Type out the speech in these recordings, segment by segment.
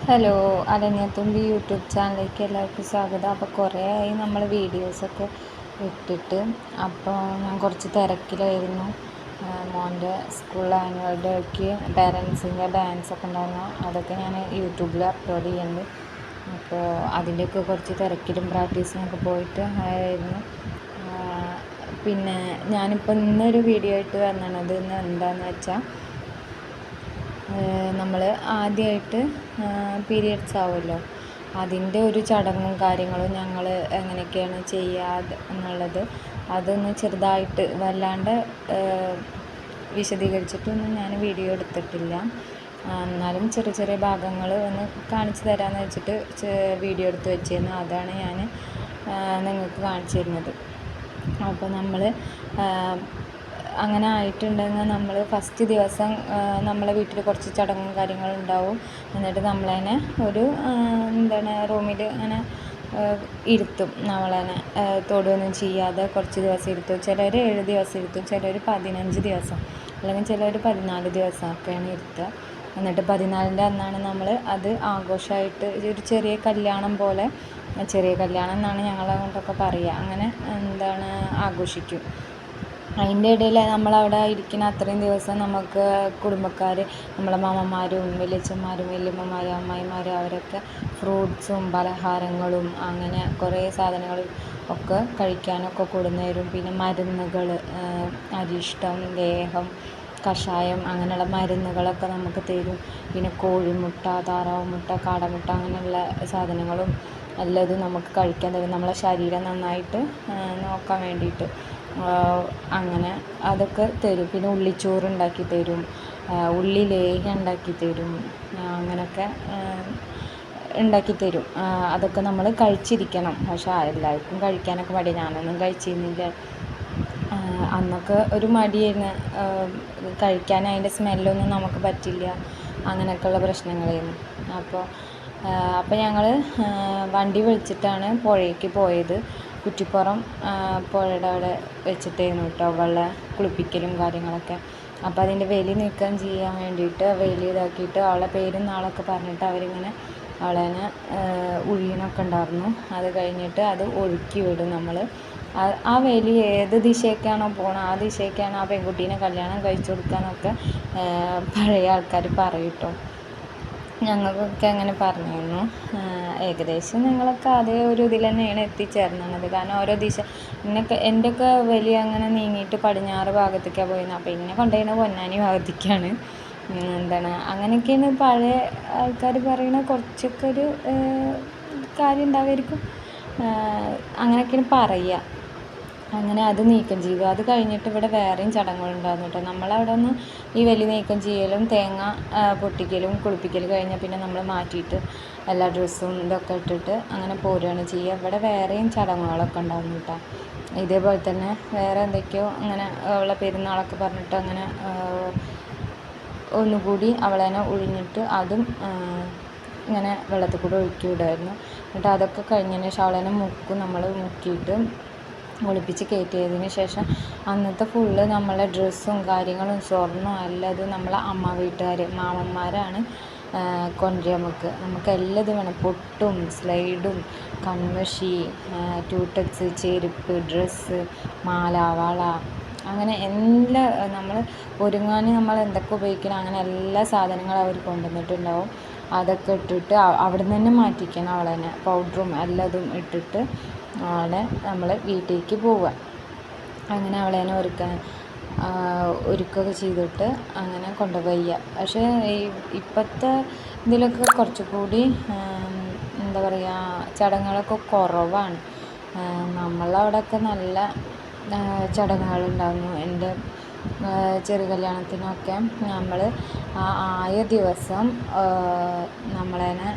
Hello, അരണ്യത്തുമ്പി YouTube ചാനലിലേക്ക് എല്ലാവർക്കും സ്വാഗതം. അപ്പോൾ കുറേ ആയി നമ്മൾ വീഡിയോസൊക്കെ ഇട്ടിട്ട്. അപ്പോൾ ഞാൻ കുറച്ച് തിരക്കിലായിരുന്നു. മോൻ്റെ സ്കൂൾ ആനുവൽ ഡേക്ക് പാരൻസിൻ്റെ ഡാൻസൊക്കെ ഉണ്ടായിരുന്നു. അതൊക്കെ ഞാൻ യൂട്യൂബിൽ അപ്ലോഡ് ചെയ്യുന്നുണ്ട്. അപ്പോൾ അതിൻ്റെയൊക്കെ കുറച്ച് തിരക്കിലും പ്രാക്ടീസിനൊക്കെ പോയിട്ട് ആയിരുന്നു. പിന്നെ ഞാനിപ്പോൾ ഇന്നൊരു വീഡിയോ ആയിട്ട് വന്നത് എന്താണെന്ന് വെച്ചാൽ, നമ്മൾ ആദ്യമായിട്ട് പീരിയഡ്സ് ആവുമല്ലോ, അതിൻ്റെ ഒരു ചടങ്ങും കാര്യങ്ങളും ഞങ്ങൾ എങ്ങനെയൊക്കെയാണ് ചെയ്യുക എന്നുള്ളത് അതൊന്ന് ചെറുതായിട്ട് വല്ലാണ്ട് വിശദീകരിച്ചിട്ടൊന്നും ഞാൻ വീഡിയോ എടുത്തിട്ടില്ല. എന്നാലും ചെറിയ ചെറിയ ഭാഗങ്ങൾ ഒന്ന് കാണിച്ചു തരാമെന്ന് വെച്ചിട്ട് വീഡിയോ എടുത്ത് വെച്ചിരുന്നു. അതാണ് ഞാൻ നിങ്ങൾക്ക് കാണിച്ചു തരുന്നത്. അപ്പോൾ നമ്മൾ അങ്ങനെ ആയിട്ടുണ്ടെങ്കിൽ നമ്മൾ ഫസ്റ്റ് ദിവസം നമ്മളെ വീട്ടിൽ കുറച്ച് ചടങ്ങും കാര്യങ്ങളും ഉണ്ടാവും. എന്നിട്ട് നമ്മളതിനെ ഒരു റൂമിൽ അങ്ങനെ ഇരുത്തും. നമ്മളതിനെ തൊടുകയൊന്നും ചെയ്യാതെ കുറച്ച് ദിവസം ഇരുത്തും. ചിലർ 7 ദിവസം ഇരുത്തും, ചിലർ 15 ദിവസം, അല്ലെങ്കിൽ ചിലർ 14 ദിവസമൊക്കെയാണ് ഇരുത്തുക. എന്നിട്ട് 14ൻ്റെ അന്നാണ് നമ്മൾ അത് ആഘോഷമായിട്ട് ഒരു ചെറിയ കല്യാണം പോലെ, ചെറിയ കല്യാണം എന്നാണ് ഞങ്ങളങ്ങോട്ടൊക്കെ പറയുക, അങ്ങനെ ആഘോഷിക്കും. അതിൻ്റെ ഇടയിൽ നമ്മളവിടെ ഇരിക്കുന്ന അത്രയും ദിവസം നമുക്ക് കുടുംബക്കാർ, നമ്മളെ മാമന്മാരും വലിയച്ഛന്മാരും വല്യമ്മമാരും അമ്മായിമാരും അവരൊക്കെ ഫ്രൂട്ട്സും പലഹാരങ്ങളും അങ്ങനെ കുറേ സാധനങ്ങളും ഒക്കെ കഴിക്കാനൊക്കെ കൊടുന്നു തരും. പിന്നെ മരുന്നുകൾ, അരിഷ്ടം, ലേഹം, കഷായം, അങ്ങനെയുള്ള മരുന്നുകളൊക്കെ നമുക്ക് തരും. പിന്നെ കോഴിമുട്ട, താറാവ് മുട്ട, കാടമുട്ട, അങ്ങനെയുള്ള സാധനങ്ങളും എല്ലാതും നമുക്ക് കഴിക്കാൻ തരും, നമ്മളെ ശരീരം നന്നായിട്ട് നോക്കാൻ വേണ്ടിയിട്ട്. അങ്ങനെ അതൊക്കെ തരും. പിന്നെ ഉള്ളിച്ചോറ് ഉണ്ടാക്കി തരും, ഉള്ളി ലേഹ്യം ഉണ്ടാക്കി തരും, അങ്ങനെയൊക്കെ ഉണ്ടാക്കി തരും. അതൊക്കെ നമ്മൾ കഴിച്ചിരിക്കണം. പക്ഷേ എല്ലാവർക്കും കഴിക്കാനൊക്കെ മടി, ഞാനൊന്നും കഴിച്ചിരുന്നില്ല. അന്നൊക്കെ ഒരു മടിയായിരുന്നു കഴിക്കാൻ, അതിൻ്റെ സ്മെല്ലൊന്നും നമുക്ക് പറ്റില്ല, അങ്ങനെയൊക്കെയുള്ള പ്രശ്നങ്ങളായിരുന്നു. അപ്പോൾ ഞങ്ങൾ വണ്ടി വിളിച്ചിട്ടാണ് പുഴയ്ക്ക് പോയത്. കുറ്റിപ്പുറം പുഴയുടെ അവിടെ വെച്ചിട്ടായിരുന്നു കേട്ടോ വെള്ളം കുളിപ്പിക്കലും കാര്യങ്ങളൊക്കെ. അപ്പോൾ അതിൻ്റെ വേലി നീക്കം ചെയ്യാൻ വേണ്ടിയിട്ട് വേലി ഇതാക്കിയിട്ട് അവളെ പേരും നാളൊക്കെ പറഞ്ഞിട്ട് അവരിങ്ങനെ അവളെ ഉഴിയണൊക്കെ ഉണ്ടായിരുന്നു. അത് കഴിഞ്ഞിട്ട് അത് ഒഴുക്കി വിടും നമ്മൾ. ആ വേലി ഏത് ദിശയ്ക്കാണോ പോകണം ആ ദിശയ്ക്കാണ് ആ പെൺകുട്ടീനെ കല്യാണം കഴിച്ചു കൊടുക്കാന്നൊക്കെ പഴയ ആൾക്കാർ പറയും കേട്ടോ. ഞങ്ങൾക്കൊക്കെ അങ്ങനെ പറഞ്ഞിരുന്നു. ഏകദേശം ഞങ്ങളൊക്കെ അതേ ഒരു ഇതിൽ തന്നെയാണ് എത്തിച്ചേർന്നത്. കാരണം ഓരോ ദിശ എൻ്റെയൊക്കെ വലിയ അങ്ങനെ നീങ്ങിയിട്ട് പടിഞ്ഞാറ് ഭാഗത്തേക്കാണ് പോയിരുന്നത്. അപ്പോൾ എന്നെ കൊണ്ടുപോയിരുന്നത് പൊന്നാനി ഭാഗത്തേക്കാണ്. അങ്ങനെയൊക്കെയാണ് പഴയ ആൾക്കാർ പറയുന്ന കുറച്ചൊക്കെ ഒരു കാര്യം ഉണ്ടാവുമായിരിക്കും. അങ്ങനെയൊക്കെയാണ് പറയുക. അങ്ങനെ അത് നീക്കം ചെയ്തു. അത് കഴിഞ്ഞിട്ട് ഇവിടെ വേറെയും ചടങ്ങുകളുണ്ടായിരുന്നു കേട്ടോ. നമ്മളവിടെ നിന്ന് ഈ വലി നീക്കം ചെയ്യലും തേങ്ങ പൊട്ടിക്കലും കുളിപ്പിക്കലും കഴിഞ്ഞാൽ പിന്നെ നമ്മൾ മാറ്റിയിട്ട് എല്ലാ ഡ്രസ്സും ഇതൊക്കെ ഇട്ടിട്ട് അങ്ങനെ പോരുകയാണ് ചെയ്യുക. ഇവിടെ വേറെയും ചടങ്ങുകളൊക്കെ ഉണ്ടായിരുന്നു കേട്ടോ. ഇതേപോലെ തന്നെ വേറെ എന്തൊക്കെയോ അങ്ങനെ അവളെ പെരുന്നാളൊക്കെ പറഞ്ഞിട്ട് അങ്ങനെ ഒന്നുകൂടി അവളെ ഒഴിഞ്ഞിട്ട് അതും ഇങ്ങനെ വെള്ളത്തിൽ കൂടെ ഒഴുക്കി വിടുമായിരുന്നു. എന്നിട്ട് അതൊക്കെ കഴിഞ്ഞതിന് ശേഷം അവളെ നമ്മൾ മുക്കിയിട്ട് ഒളിപ്പിച്ച് കയറ്റിയതിന് ശേഷം അന്നത്തെ ഫുള്ള് നമ്മളെ ഡ്രസ്സും കാര്യങ്ങളും സ്വർണ്ണവും എല്ലാതും നമ്മളെ അമ്മ വീട്ടുകാർ മാമന്മാരാണ് കൊണ്ടുവരിക. നമുക്ക് എല്ലാതും വേണം. പൊട്ടും സ്ലൈഡും കൺമഷി, ടൂട്ടക്സ്, ചെരുപ്പ്, ഡ്രസ്സ്, മാല, വള, അങ്ങനെ എല്ലാ നമ്മൾ ഒരുങ്ങാൻ നമ്മൾ എന്തൊക്കെ ഉപയോഗിക്കണം അങ്ങനെ എല്ലാ സാധനങ്ങളും അവർ കൊണ്ടുവന്നിട്ടുണ്ടാവും. അതൊക്കെ ഇട്ടിട്ട് അവിടെ നിന്ന് തന്നെ മാറ്റിക്കണം അവളെ പൗഡറും എല്ലാതും ഇട്ടിട്ട് അവളെ നമ്മൾ വീട്ടിലേക്ക് പോവുക. അങ്ങനെ അവളെ ഒരുക്കുകയൊക്കെ ചെയ്തിട്ട് അങ്ങനെ കൊണ്ടുപോയി. പക്ഷേ ഇപ്പോഴത്തെ ഇതിലൊക്കെ കുറച്ചുകൂടി ചടങ്ങുകളൊക്കെ കുറവാണ്. നമ്മളവിടെയൊക്കെ നല്ല ചടങ്ങുകളുണ്ടായിരുന്നു. എൻ്റെ ചെറിയ കല്യാണത്തിനൊക്കെ നമ്മൾ ആയ ദിവസം നമ്മളതിനെ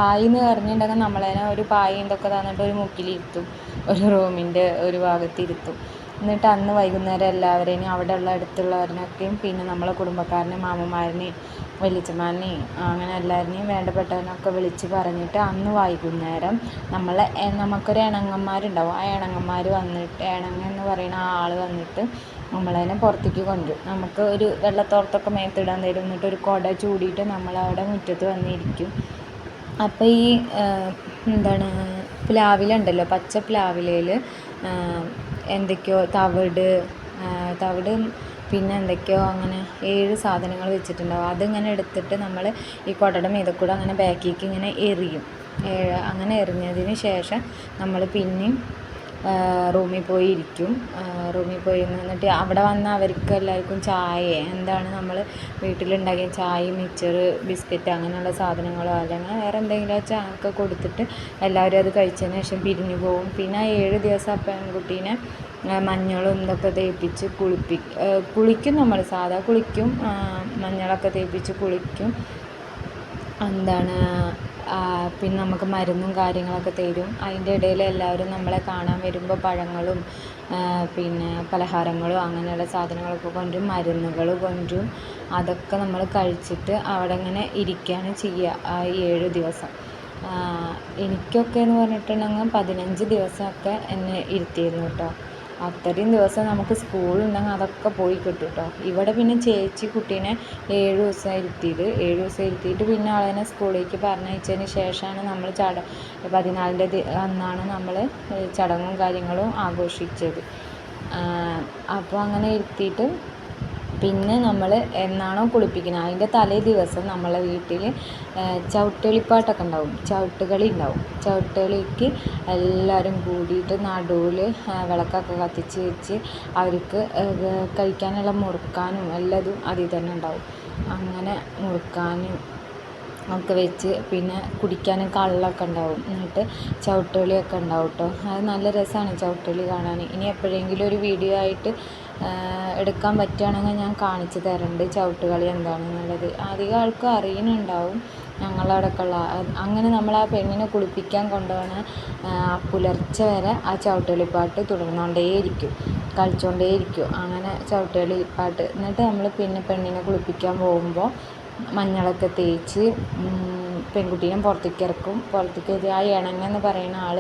ആയി എന്ന് പറഞ്ഞിട്ടുണ്ടെങ്കിൽ നമ്മളതിനെ ഒരു പായ ഇതൊക്കെ തന്നിട്ട് ഒരു മുക്കിലിരുത്തും, ഒരു റൂമിൻ്റെ ഒരു ഭാഗത്തിരുത്തും. എന്നിട്ട് അന്ന് വൈകുന്നേരം എല്ലാവരെയും അവിടെയുള്ള അടുത്തുള്ളവരിനൊക്കെയും പിന്നെ നമ്മളെ കുടുംബക്കാരനെയും മാമന്മാരനെയും വലിയച്ഛന്മാരനെയും അങ്ങനെ എല്ലാവരെയും വേണ്ടപ്പെട്ടവനൊക്കെ വിളിച്ച് പറഞ്ഞിട്ട് അന്ന് വൈകുന്നേരം നമുക്കൊരു ഇണങ്ങന്മാരുണ്ടാവും. ആ ഇണങ്ങന്മാർ വന്നിട്ട്, ഇണങ്ങ എന്ന് പറയുന്ന ആ ആൾ വന്നിട്ട് നമ്മളതിനെ പുറത്തേക്ക് കൊണ്ടുവരും. നമുക്ക് ഒരു വെള്ളത്തോർത്തൊക്കെ മേത്തിടാൻ തരും. എന്നിട്ട് ഒരു കുട ചൂടിയിട്ട് നമ്മളവിടെ മുറ്റത്ത് വന്നിരിക്കും. അപ്പോൾ ഈ എന്താണ് പ്ലാവിലുണ്ടല്ലോ, പച്ച പ്ലാവിലയിൽ എന്തൊക്കെയോ തവിട് പിന്നെ എന്തൊക്കെയോ അങ്ങനെ 7 സാധനങ്ങൾ വെച്ചിട്ടുണ്ടാവും. അതിങ്ങനെ എടുത്തിട്ട് നമ്മൾ ഈ കുടയുടെ മീതെ കൂടെ അങ്ങനെ ബാക്കിലേക്ക് ഇങ്ങനെ എറിയും. അങ്ങനെ എറിഞ്ഞതിന് ശേഷം നമ്മൾ പിന്നെയും റൂമിൽ പോയി ഇരിക്കും. റൂമിൽ പോയി നിന്നിട്ട് അവിടെ വന്ന അവർക്ക് എല്ലാവർക്കും ചായ എന്താണ് നമ്മൾ വീട്ടിലുണ്ടാക്കിയ ചായയും മിച്ചർ ബിസ്ക്കറ്റ് അങ്ങനെയുള്ള സാധനങ്ങളോ അല്ലെങ്കിൽ വേറെ എന്തെങ്കിലും ഒക്കെ കൊടുത്തിട്ട് എല്ലാവരും അത് കഴിച്ചതിന് ശേഷം പിരിഞ്ഞു പോകും. പിന്നെ 7 ദിവസം ആ പെൺകുട്ടീനെ മഞ്ഞളും ഇതൊക്കെ തേപ്പിച്ച് കുളിക്കും. നമ്മൾ സാധാ കുളിക്കും, മഞ്ഞളൊക്കെ തേപ്പിച്ച് കുളിക്കും. എന്താണ് പിന്നെ നമുക്ക് മരുന്നും കാര്യങ്ങളൊക്കെ തരും. അതിൻ്റെ ഇടയിൽ എല്ലാവരും നമ്മളെ കാണാൻ വരുമ്പോൾ പഴങ്ങളും പിന്നെ പലഹാരങ്ങളും അങ്ങനെയുള്ള സാധനങ്ങളൊക്കെ കൊണ്ടും മരുന്നുകൾ കൊണ്ടും അതൊക്കെ നമ്മൾ കഴിച്ചിട്ട് അവിടെ ഇങ്ങനെ ഇരിക്കുകയാണ് ചെയ്യുക ആ 7 ദിവസം. എനിക്കൊക്കെ എന്ന് പറഞ്ഞിട്ടുണ്ടെങ്കിൽ 15 ദിവസമൊക്കെ എന്നെ ഇരുത്തിയിരുന്നു കേട്ടോ. അത്രയും ദിവസം നമുക്ക് സ്കൂളുണ്ടെങ്കിൽ അതൊക്കെ പോയി കിട്ടും കേട്ടോ. ഇവിടെ പിന്നെ ചേച്ചി കുട്ടീനെ 7 ദിവസം ഇരുത്തിയത്. 7 ദിവസം ഇരുത്തിയിട്ട് പിന്നെ അവളെ സ്കൂളിലേക്ക് പറഞ്ഞയച്ചതിന് ശേഷമാണ് നമ്മൾ 14ൻ്റെ അന്നാണ് നമ്മൾ ചടങ്ങും കാര്യങ്ങളും ആഘോഷിച്ചത്. അപ്പോൾ അങ്ങനെ ഇരുത്തിയിട്ട് പിന്നെ നമ്മൾ എന്നാണോ കുളിപ്പിക്കുന്നത് അതിൻ്റെ തലേ ദിവസം നമ്മളെ വീട്ടിൽ ചവിട്ടുകളിപ്പാട്ടൊക്കെ ഉണ്ടാവും, ചവിട്ടുകളി ഉണ്ടാവും. ചവിട്ടുകളിക്ക് എല്ലാവരും കൂടിയിട്ട് നടുവിൽ വിളക്കൊക്കെ കത്തിച്ച് വെച്ച് അവർക്ക് കഴിക്കാനുള്ള മുറുക്കാനും എല്ലാതും അതിൽ തന്നെ ഉണ്ടാവും. അങ്ങനെ മുറുക്കാനും ഒക്കെ വെച്ച് പിന്നെ കുടിക്കാനും കള്ളൊക്കെ ഉണ്ടാവും. എന്നിട്ട് ചവിട്ടുകളിയൊക്കെ ഉണ്ടാവും കേട്ടോ. അത് നല്ല രസമാണ് ചവിട്ടുകളി കാണാൻ. ഇനി എപ്പോഴെങ്കിലും ഒരു വീഡിയോ ആയിട്ട് എടുക്കാൻ പറ്റുകയാണെങ്കിൽ ഞാൻ കാണിച്ചു തരുന്നുണ്ട് ചവിട്ടുകളി എന്താണെന്നുള്ളത്. അധികം ആൾക്കും അറിയുന്നുണ്ടാവും ഞങ്ങളവിടെയൊക്കെ ഉള്ള. അങ്ങനെ നമ്മൾ ആ പെണ്ണിനെ കുളിപ്പിക്കാൻ കൊണ്ടുപോകണ പുലർച്ചെ വരെ ആ ചവിട്ടുകളിപ്പാട്ട് തുടർന്നുകൊണ്ടേയിരിക്കും, കളിച്ചുകൊണ്ടേയിരിക്കും. അങ്ങനെ ചവിട്ടുകളിപ്പാട്ട്. എന്നിട്ട് നമ്മൾ പിന്നെ പെണ്ണിനെ കുളിപ്പിക്കാൻ പോകുമ്പോൾ മഞ്ഞളൊക്കെ തേച്ച് പെൺകുട്ടീനെ പുറത്തേക്ക് ഇറക്കും. പുറത്തേക്ക് ആ ഇണങ്ങെന്ന് പറയുന്ന ആൾ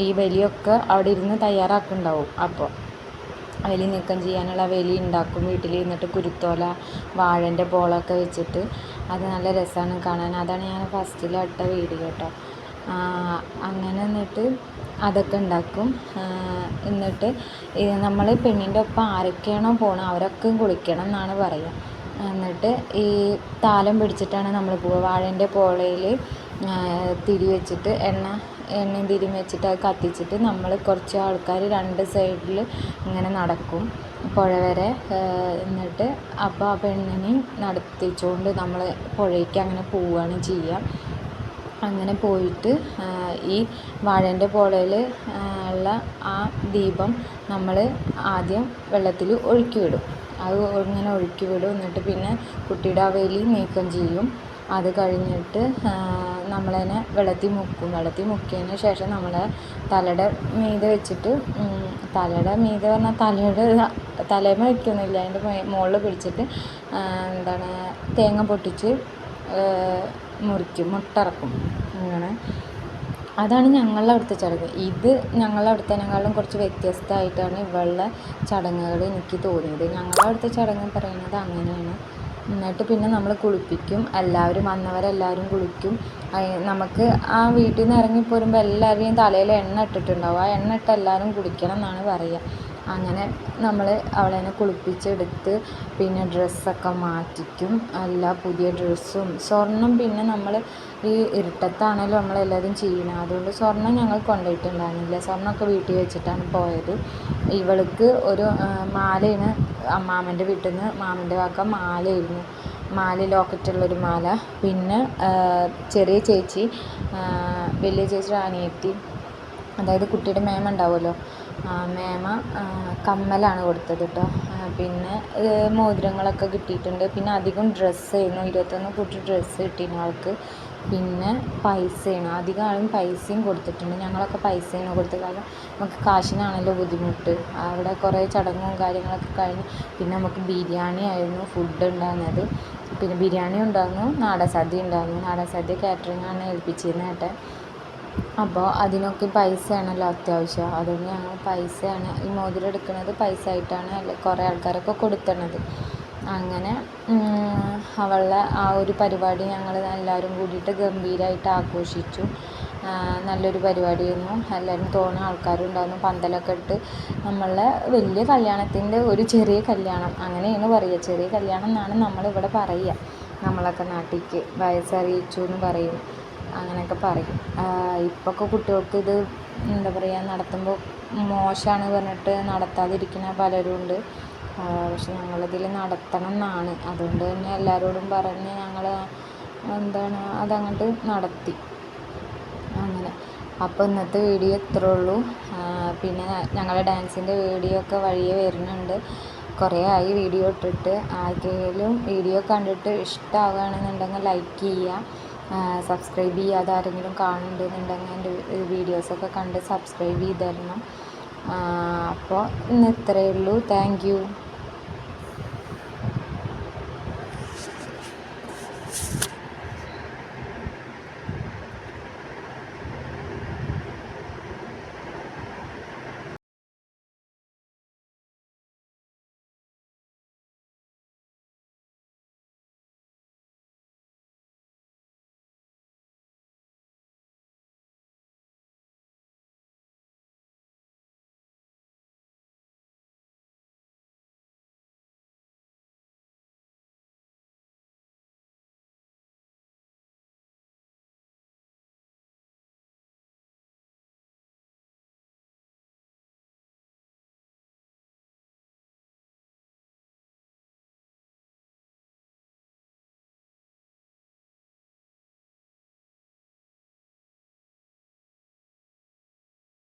ഈ വലിയൊക്കെ അവിടെ ഇരുന്ന് തയ്യാറാക്കുന്നുണ്ടാവും. അപ്പോൾ വലി നീക്കം ചെയ്യാനുള്ള വലി ഉണ്ടാക്കും വീട്ടിൽ. എന്നിട്ട് കുരുത്തോല വാഴൻ്റെ പോളൊക്കെ വെച്ചിട്ട് അത് നല്ല രസമാണ് കാണാൻ. അതാണ് ഞാൻ ഫസ്റ്റിലിട്ട വീഡിയോ കേട്ടോ. അങ്ങനെ എന്നിട്ട് അതൊക്കെ ഉണ്ടാക്കും. എന്നിട്ട് നമ്മൾ പെണ്ണിൻ്റെ ഒപ്പം ആരൊക്കെയാണോ പോകണം അവരൊക്കെ കുളിക്കണം എന്നാണ് പറയുക. എന്നിട്ട് ഈ താലം പിടിച്ചിട്ടാണ് നമ്മൾ പോവുക. വാഴേൻ്റെ പോളയിൽ തിരി വെച്ചിട്ട് എണ്ണയും തിരിയും വെച്ചിട്ട് അത് കത്തിച്ചിട്ട് നമ്മൾ കുറച്ച് ആൾക്കാർ 2 സൈഡിൽ ഇങ്ങനെ നടക്കും പുഴ വരെ. എന്നിട്ട് അപ്പോൾ ആ പെണ്ണിനെ നടത്തിച്ചുകൊണ്ട് നമ്മൾ പുഴയ്ക്ക് അങ്ങനെ പോവുകയാണ് ചെയ്യുക. അങ്ങനെ പോയിട്ട് ഈ വാഴേൻ്റെ പോളയിൽ ഉള്ള ആ ദീപം നമ്മൾ ആദ്യം വെള്ളത്തിൽ ഒഴുക്കി വിടും. അത് ഇങ്ങനെ ഒഴുക്കി വിടും. എന്നിട്ട് പിന്നെ കുട്ടിയുടെ ആ വേലി നീക്കം ചെയ്യും. അത് കഴിഞ്ഞിട്ട് നമ്മളതിനെ വെള്ളത്തിൽ മുക്കും. വെള്ളത്തിൽ മുക്കിയതിന് ശേഷം നമ്മൾ തലയുടെ മീതെ വെച്ചിട്ട്, തലയുടെ മീതെ പറഞ്ഞാൽ തലേമ വയ്ക്കൊന്നുമില്ല, അതിൻ്റെ മുകളിൽ പിടിച്ചിട്ട് എന്താണ് തേങ്ങ പൊട്ടിച്ച് മുറിക്കും, മുട്ടിറക്കും. അങ്ങനെ അതാണ് ഞങ്ങളുടെ അവിടുത്തെ ചടങ്ങ്. ഇത് ഞങ്ങളുടെ അവിടുത്തേക്കാളും കുറച്ച് വ്യത്യസ്തമായിട്ടാണ് ഇവളുടെ ചടങ്ങുകൾ എനിക്ക് തോന്നിയത്. ഞങ്ങളുടെ അവിടുത്തെ ചടങ്ങ് പറയുന്നത് അങ്ങനെയാണ്. എന്നിട്ട് പിന്നെ നമ്മൾ കുളിപ്പിക്കും. എല്ലാവരും വന്നവരെല്ലാവരും കുളിക്കും. നമുക്ക് ആ വീട്ടിൽ നിന്ന് ഇറങ്ങിപ്പോരുമ്പോൾ എല്ലാവരുടെയും തലയിൽ എണ്ണ ഇട്ടിട്ടുണ്ടാവും. ആ എണ്ണ ഇട്ട് എല്ലാവരും കുളിക്കണം എന്നാണ് പറയുക. അങ്ങനെ നമ്മൾ അവളെ കുളിപ്പിച്ചെടുത്ത് പിന്നെ ഡ്രസ്സൊക്കെ മാറ്റിക്കും. എല്ലാ പുതിയ ഡ്രസ്സും സ്വർണ്ണം പിന്നെ നമ്മൾ ഈ ഇരുട്ടത്താണല്ലോ നമ്മളെല്ലാവരും ചെയ്യണം. അതുകൊണ്ട് സ്വർണ്ണം ഞങ്ങൾ കൊണ്ടുപോയിട്ടുണ്ടായിരുന്നില്ല. സ്വർണ്ണമൊക്കെ വീട്ടിൽ വെച്ചിട്ടാണ് പോയത്. ഇവൾക്ക് ഒരു മാലയാണ് മാമൻ്റെ വീട്ടിൽ നിന്ന് മാമൻ്റെ വാക്ക മാലയായിരുന്നു. ലോക്കറ്റുള്ളൊരു മാല. പിന്നെ ചെറിയ ചേച്ചി വലിയ ചേച്ചിയുടെ അനിയത്തി, അതായത് കുട്ടിയുടെ മേമ ഉണ്ടാവുമല്ലോ, മേമ കമ്മലാണ് കൊടുത്തത് കേട്ടോ. പിന്നെ മോതിരങ്ങളൊക്കെ കിട്ടിയിട്ടുണ്ട്. പിന്നെ അധികം ഡ്രസ്സായിരുന്നു, 21 കൂട്ടി ഡ്രസ്സ് കിട്ടിയിരുന്നു ആൾക്ക്. പിന്നെ പൈസയാണ്, അധികം ആളും പൈസയും കൊടുത്തിട്ടുണ്ട്. ഞങ്ങളൊക്കെ പൈസയാണ് കൊടുത്തത്. കാരണം നമുക്ക് കാശിനാണല്ലോ ബുദ്ധിമുട്ട്. അവിടെ കുറേ ചടങ്ങും കാര്യങ്ങളൊക്കെ കഴിഞ്ഞ് പിന്നെ നമുക്ക് ബിരിയാണി ആയിരുന്നു ഫുഡ് ഉണ്ടായിരുന്നത്. പിന്നെ ബിരിയാണി ഉണ്ടായിരുന്നു, നാടൻ സദ്യ ഉണ്ടായിരുന്നു. നാടൻ സദ്യ കാറ്ററിങ്ങാണ് ഏൽപ്പിച്ചിരുന്നത് കേട്ടെ. അപ്പോൾ അതിനൊക്കെ പൈസയാണല്ലോ അത്യാവശ്യം. അതുകൊണ്ട് ഞങ്ങൾ പൈസയാണ് ഈ മോതിരം എടുക്കുന്നത്, പൈസ ആയിട്ടാണ് കുറേ ആൾക്കാരൊക്കെ കൊടുത്തത്. അങ്ങനെ അവളുടെ ആ ഒരു പരിപാടി ഞങ്ങൾ എല്ലാവരും കൂടിയിട്ട് ഗംഭീരമായിട്ട് ആഘോഷിച്ചു. നല്ലൊരു പരിപാടിയായിരുന്നു. എല്ലാവരും തോന്നുന്ന ആൾക്കാരുണ്ടായിരുന്നു. പന്തലൊക്കെ ഇട്ട് നമ്മളുടെ വലിയ കല്യാണത്തിൻ്റെ ഒരു ചെറിയ കല്യാണം അങ്ങനെയാണ് പറയുക. ചെറിയ കല്യാണം എന്നാണ് നമ്മളിവിടെ പറയുക. നമ്മളൊക്കെ നാട്ടിലേക്ക് വയസ്സറിയിച്ചു എന്ന് പറയും, അങ്ങനെയൊക്കെ പറയും. ഇപ്പോഴൊക്കെ കുട്ടികൾക്ക് ഇത് എന്താ പറയുക, നടത്തുമ്പോൾ മോശമാണ് പറഞ്ഞിട്ട് നടത്താതിരിക്കുന്ന പലരും ഉണ്ട്. പക്ഷെ ഞങ്ങളിതിൽ നടത്തണം എന്നാണ്. അതുകൊണ്ട് തന്നെ എല്ലാവരോടും പറഞ്ഞ് ഞങ്ങൾ അതങ്ങോട്ട് നടത്തി. അങ്ങനെ അപ്പോൾ ഇന്നത്തെ വീഡിയോ ഇത്രേ ഉള്ളൂ. പിന്നെ ഞങ്ങളുടെ ഡാൻസിൻ്റെ വീഡിയോ ഒക്കെ വഴിയെ വരുന്നുണ്ട്. കുറേ ആയി വീഡിയോ ഇട്ടിട്ട്. ആർക്കെങ്കിലും വീഡിയോ കണ്ടിട്ട് ഇഷ്ടമാവുകയാണെന്നുണ്ടെങ്കിൽ ലൈക്ക് ചെയ്യുക, സബ്സ്ക്രൈബ് ചെയ്യാതെ ആരെങ്കിലും കാണുന്നുണ്ടെന്നുണ്ടെങ്കിൽ എൻ്റെ വീഡിയോസൊക്കെ കണ്ട് സബ്സ്ക്രൈബ് ചെയ്ത് തരണം. അപ്പോൾ ഇന്ന് ഇത്രയേ ഉള്ളൂ. Thank you.